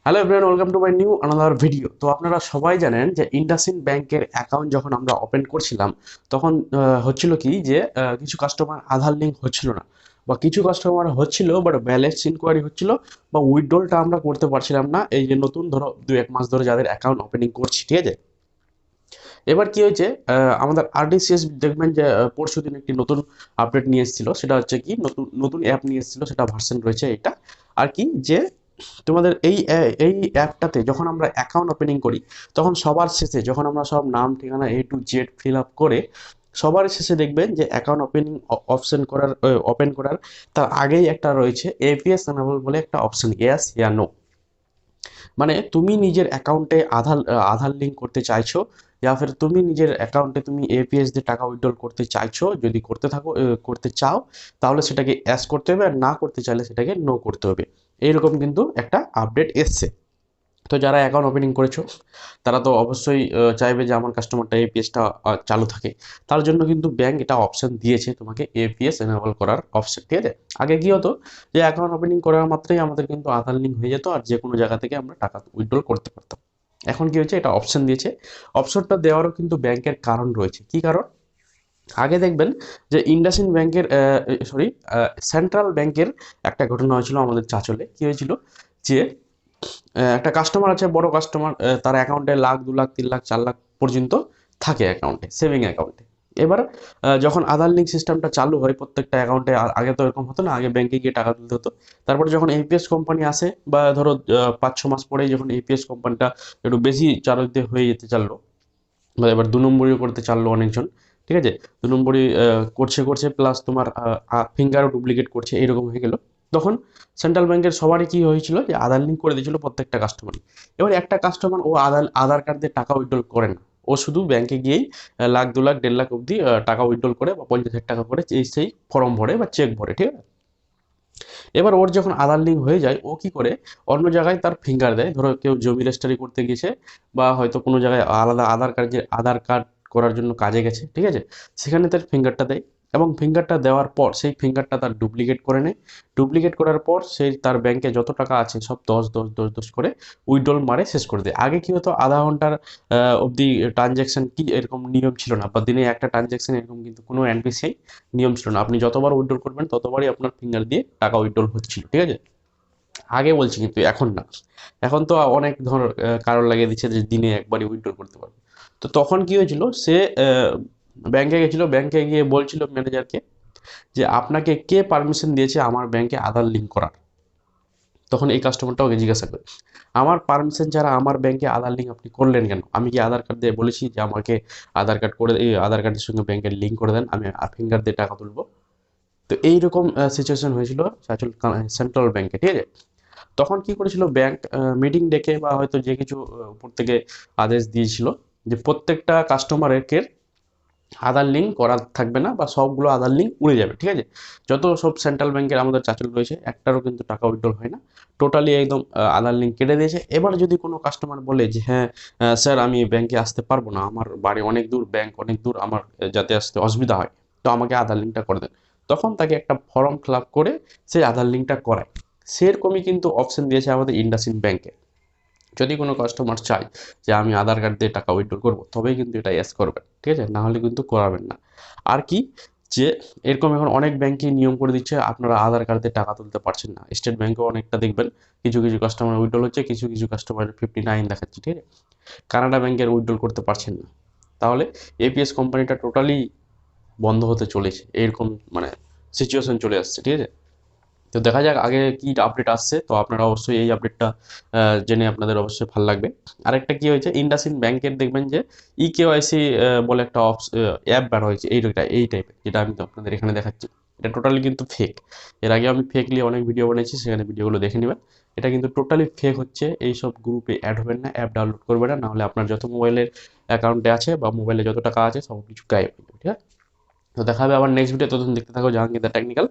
Hello everyone, welcome to my new another video. তো আপনারা সবাই জানেন যে ইন্ডাসইন্ড ব্যাংকের অ্যাকাউন্ট যখন আমরা ওপেন করছিলাম তখন হচ্ছিল কি যে কিছু কাস্টমার আধার লিঙ্ক হচ্ছিল না, বা কিছু কাস্টমার হচ্ছিল বাট ব্যালেন্স ইনকোয়ারি হচ্ছিল, বা উইথড্রলটা আমরা করতে পারছিলাম না। এই যে নতুন ধরো 2-1 মাস ধরে যাদের অ্যাকাউন্ট ওপেনিং করছি, ঠিক আছে। এবার কি হয়েছে, আমাদের আরডিসিএস দেখবেন যে পরশু দিন একটি নতুন আপডেট নিয়ে এসেছিল। সেটা হচ্ছে কি, নতুন নতুন অ্যাপ নিয়ে এসেছিল, সেটা ভার্সন রয়েছে এটা। আর কি যে তোমাদের এই অ্যাপটাতে যখন আমরা অ্যাকাউন্ট ওপেনিং করি তখন সবার শেষে যখন আমরা সব নাম ঠিকানা A to Z fill up করে সবার শেষে দেখবেন যে অ্যাকাউন্ট ওপেনিং অপশন করার ওপেন করার তার আগেই একটা রয়েছে এপিএস এনাবল বলে একটা অপশন, ইয়েস ইয়া নো। মানে তুমি নিজের অ্যাকাউন্টে আধার লিঙ্ক করতে চাইছো, ফির তুমি নিজের অ্যাকাউন্টে তুমি এপিএস দিয়ে টাকা উইথড্রল করতে চাইছো, যদি করতে চাও তাহলে সেটাকে অ্যাস করতে হবে, আর না করতে চাইলে সেটাকে নো করতে হবে। এইরকম কিন্তু একটা আপডেট এসছে। তো যারা অ্যাকাউন্ট ওপেনিং করেছো তারা তো অবশ্যই চাইবে যে আমার কাস্টমারটা এপিএসটা চালু থাকে। তার জন্য কিন্তু ব্যাংক এটা অপশন দিয়েছে তোমাকে এপিএস এনেবল করার অপশন, ঠিক আছে। আগে কি হতো যে অ্যাকাউন্ট ওপেনিং করার মাত্রই আমাদের কিন্তু আধার লিঙ্ক হয়ে যেত আর যে কোনো জায়গা থেকে আমরা টাকা উইথড্রল করতে পারতাম। এখন কি হয়েছে, এটা অপশন দিয়েছে। অপশনটা দেওয়ারও কিন্তু ব্যাংকের কারণ রয়েছে। কি কারণ? আগে দেখবেন যে ইন্ডাসইন্ড ব্যাংকের সেন্ট্রাল ব্যাংকের একটা ঘটনা হয়েছিল আমাদের চাঁচলে। কি হয়েছিল যে একটা কাস্টমার আছে, বড় কাস্টমার, তার অ্যাকাউন্টে লাখ 2 লাখ 3 লাখ 4 লাখ পর্যন্ত থাকে অ্যাকাউন্টে, সেভিং অ্যাকাউন্টে। এবার যখন আধার লিঙ্ক সিস্টেমটা চালু হয় প্রত্যেকটা অ্যাকাউন্টে, আগে তো এরকম হতো না, আগে ব্যাংকে গিয়ে টাকা তুলতে হতো। তারপরে যখন এপিএস কোম্পানি আসে, বা ধরো 5-6 মাস পরেই যখন এপিএস কোম্পানিটা একটু বেশি চালুতে হয়ে যেতে চাললো, বা এবার 2 নম্বরিও করতে চাললো অনেকজন, ঠিক আছে। 2 নম্বরই করছে করছে প্লাস তোমার ফিঙ্গারও ডুপ্লিকেট করছে, এইরকম হয়ে গেল। তখন সেন্ট্রাল ব্যাংকের সবারই কি হয়েছিল যে আধার লিঙ্ক করে দিয়েছিল প্রত্যেকটা কাস্টমারই। এবার একটা কাস্টমার ও আধার কার্ড দিয়ে টাকা উইথড্রল করে না, ও শুধু ব্যাংকে গিয়েই লাখ 2 লাখ 1.5 লাখ অবধি টাকা উইথড্রল করে, বা 50,000 টাকা করে সেই ফর্ম ভরে বা চেক ভরে, ঠিক আছে। এবার ওর যখন আধার লিঙ্ক হয়ে যায়, ও কি করে অন্য জায়গায় তার ফিঙ্গার দেয়। ধরো কেউ জমি রেজিস্ট্রি করতে গেছে, বা হয়তো কোনো জায়গায় আলাদা আধার কার্ড করার জন্য কাজে গেছে, ঠিক আছে। সেখানে তার ফিঙ্গারটা দেয়, এবং ফিঙ্গারটা দেওয়ার পর সেই ফিঙ্গারটা তার ডুপ্লিকেট করে নেয়। ডুপ্লিকেট করার পর সেই তার ব্যাংকে যত টাকা আছে সব 10 10 10 10 করে উইথড্রল মারে শেষ করে দেয়। আগে কি হতো, আধা ঘন্টার অবধি ট্রানজ্যাকশন কি এরকম নিয়ম ছিল না, বা দিনে একটা ট্রানজ্যাকশন এরকম কিন্তু কোনো এনপিসিআই নিয়ম ছিল না। আপনি যতবার উইথড্রল করবেন ততবারই আপনার ফিঙ্গার দিয়ে টাকা উইথড্রল হচ্ছিল, ঠিক আছে। আগে বলছি, কিন্তু এখন না। এখন তো অনেক ধর কারণ লাগিয়ে দিচ্ছে যে দিনে একবারই উইথড্রল করতে পারবে। তো তখন কি হয়েছিল, সে ব্যাংকে গেছিল, ব্যাংকে গিয়ে বলছিল ম্যানেজারকে যে আপনাকে কে পারমিশন দিয়েছে আমার ব্যাংকে আধার লিঙ্ক করার। তখন এই কাস্টমারটা ওকে জিজ্ঞাসা করে, আমার পারমিশন ছাড়া আমার ব্যাংকে আধার লিঙ্ক আপনি করলেন কেন? আমি কি আধার কার্ড দিয়ে বলেছি যে আমাকে আধার কার্ডের সঙ্গে ব্যাংকের লিঙ্ক করে দেন, আমি ফিঙ্গার দিয়ে টাকা তুলবো? তো এইরকম সিচুয়েশন হয়েছিল সেন্ট্রাল ব্যাংকে, ঠিক আছে। তখন কি করেছিল ব্যাংক, মিটিং ডেকে বা হয়তো যে কিছু উপর থেকে আদেশ দিয়েছিল যে প্রত্যেকটা কাস্টমারের আধার লিঙ্ক করা থাকবে না, বা সবগুলো আধার লিঙ্ক উড়ে যাবে, ঠিক আছে। যত সব সেন্ট্রাল ব্যাংকের আমাদের চাচল রয়েছে একটারও কিন্তু টাকা উইথড্রল হয় না, টোটালি একদম আধার লিঙ্ক কেটে দিয়েছে। এবার যদি কোনো কাস্টমার বলে যে হ্যাঁ স্যার আমি ব্যাংকে আসতে পারবো না, আমার বাড়ি অনেক দূর, ব্যাংক অনেক দূর, আমার যাতে আসতে অসুবিধা হয়, তো আমাকে আধার লিঙ্কটা করে দেন। তখন তাকে একটা ফর্ম ফিল আপ করে সেই আধার লিঙ্কটা করায়। সেরকমই কিন্তু অপশন দিয়েছে আমাদের ইন্ডাসইন্ড ব্যাংকে। যদি কোনো কাস্টমার চায় যে আমি আধার কার্ড দিয়ে টাকা উইথড্র করবো, তবেই কিন্তু এটা ইয়েস করবেন, ঠিক আছে, না হলে কিন্তু করাবেন না। আর কি যে এরকম এখন অনেক ব্যাংকই নিয়ম করে দিচ্ছে আপনারা আধার কার্ড দিয়ে টাকা তুলতে পারছেন না। স্টেট ব্যাংকেও অনেকটা দেখবেন কিছু কিছু কাস্টমার উইথড্রল হচ্ছে, কিছু কিছু কাস্টমার 59 দেখাচ্ছে, ঠিক আছে। কানাডা ব্যাংকের উইথড্রল করতে পারছেন না। তাহলে এপিএস কোম্পানিটা টোটালি বন্ধ হতে চলেছে, এরকম মানে সিচুয়েশন চলে আসছে, ঠিক আছে। তো দেখা যাক আগে কি আপডেট আসছে। তো আপনারা অবশ্যই এই আপডেটটা জেনে আপনাদের অবশ্যই ভালো লাগবে। আরেকটা কি হয়েছে, ইন্ডাসইন্ড ব্যাংকের দেখবেন যে ইকেওয়াইসি বলে একটা অ্যাপ বার হয়েছে, এই টাইপের, যেটা আমি তো আপনাদের এখানে দেখাচ্ছি। এটা টোটালি কিন্তু ফেক। এর আগে আমি ফেক নিয়ে অনেক ভিডিও বানিয়েছি, সেখানে ভিডিওগুলো দেখে নেবেন। এটা কিন্তু টোটালি ফেক হচ্ছে। এইসব গ্রুপে অ্যাড হবেন না, অ্যাপ ডাউনলোড করবেন না, নাহলে আপনার যত মোবাইলের অ্যাকাউন্টে আছে বা মোবাইলে যত টাকা আছে সব কিছু গায়েব হয়ে যাবে, ঠিক আছে। তো দেখা হবে আবার নেক্সট ভিডিও, ততদিন দেখতে থাকো জাহাঙ্গীর দ্য টেকনিক্যাল।